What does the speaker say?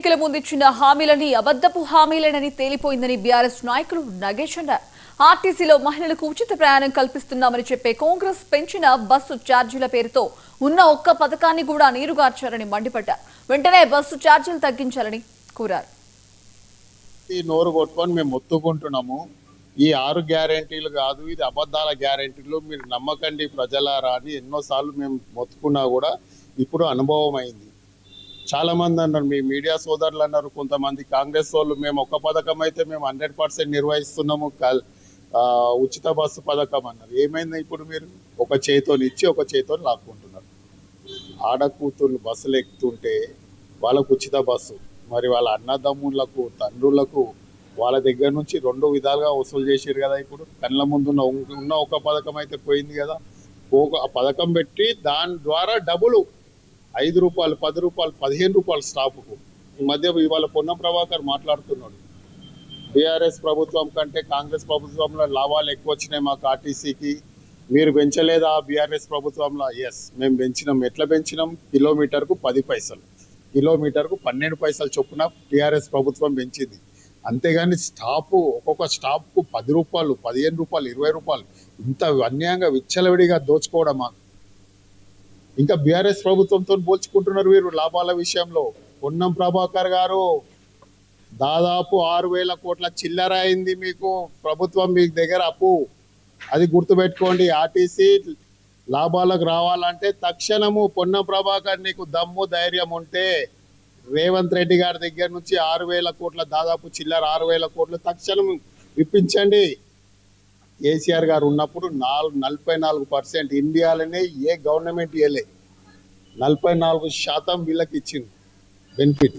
ఎన్నికల ముందు ఇచ్చిన హామీలని అబద్ధపు హామీలేనని తేలిపోయిందని బీఆర్ఎస్ నాయకులు నగేష్ అన్నారు. ఆర్టీసీలో మహిళలకు ఉచిత ప్రయాణం కల్పిస్తున్నామని చెప్పే కాంగ్రెస్ పెంచిన బస్సు ఛార్జీల పేరుతో ఉన్న ఒక్క పథకాన్ని కూడా నీరుగార్చారని మండిపడ్డారు. వెంటనే బస్సు ఛార్జీలు తగ్గించాలని కోరారు. ఈ నోరు కొట్టుకొని మేము మొత్తుకుంటున్నాము. ఈ 6 గ్యారెంటీలు కాదు, ఇది అబద్ధాల గ్యారెంటీలు, మీరు నమ్మకండి ప్రజలారా అని ఎన్నోసార్లు మేము మొత్తుకున్నా కూడా ఇప్పుడు అనుభవం అయింది. చాలా మంది అన్నారు, మీ మీడియా సోదరులు అన్నారు, కొంతమంది కాంగ్రెస్ వాళ్ళు మేము ఒక పథకం అయితే మేము 100% నిర్వహిస్తున్నాము, ఉచిత బస్సు పథకం అన్నారు. ఏమైంది ఇప్పుడు? మీరు ఒక చేతిని ఇచ్చి ఒక చేతిని లాక్కుంటున్నారు. ఆడకూతుర్లు బస్సులు ఎక్కుతుంటే వాళ్ళకు ఉచిత బస్సు, మరి వాళ్ళ అన్నదమ్ములకు తండ్రులకు వాళ్ళ దగ్గర నుంచి 2 విధాలుగా వసూలు చేసారు కదా. ఇప్పుడు కళ్ళ ముందు ఉన్న ఒక పథకం అయితే పోయింది కదా. ఆ పథకం పెట్టి దాని ద్వారా డబ్బులు 5 రూపాయలు, 10 రూపాయలు, 15 రూపాయలు స్టాఫ్కు. ఈ మధ్య ఇవాళ పొన్నం ప్రభాకర్ మాట్లాడుతున్నాడు, బీఆర్ఎస్ ప్రభుత్వం కంటే కాంగ్రెస్ ప్రభుత్వంలో లాభాలు ఎక్కువ వచ్చినాయి మాకు ఆర్టీసీకి, మీరు పెంచలేదా బీఆర్ఎస్ ప్రభుత్వంలో? ఎస్, మేము పెంచినాం. ఎట్లా పెంచినాం? కిలోమీటర్కు 10 పైసలు, కిలోమీటర్కు 12 పైసలు చొప్పున టీఆర్ఎస్ ప్రభుత్వం పెంచింది. అంతేగాని ఒక్కొక్క స్టాప్కు 10 రూపాయలు, 15 రూపాయలు, 20 రూపాయలు ఇంత అన్యాయంగా విచ్చలవిడిగా దోచుకోవడమా? ఇంకా బీఆర్ఎస్ ప్రభుత్వంతో పోల్చుకుంటున్నారు వీరు లాభాల విషయంలో. పొన్నం ప్రభాకర్ గారు, దాదాపు 6,000 కోట్ల చిల్లర అయింది మీకు ప్రభుత్వం, మీ దగ్గర అప్పు. అది గుర్తుపెట్టుకోండి. ఆర్టీసీ లాభాలకు రావాలంటే తక్షణము పొన్నం ప్రభాకర్ నీకు దమ్ము ధైర్యం ఉంటే రేవంత్ రెడ్డి గారి దగ్గర నుంచి 6,000 కోట్ల దాదాపు చిల్లర 6,000 కోట్లు తక్షణం ఇప్పించండి. కేసీఆర్ గారు ఉన్నప్పుడు 44% ఇండియాలోనే ఏ గవర్నమెంట్ ఇవ్వలే, 44% వీళ్ళకి ఇచ్చింది బెనిఫిట్.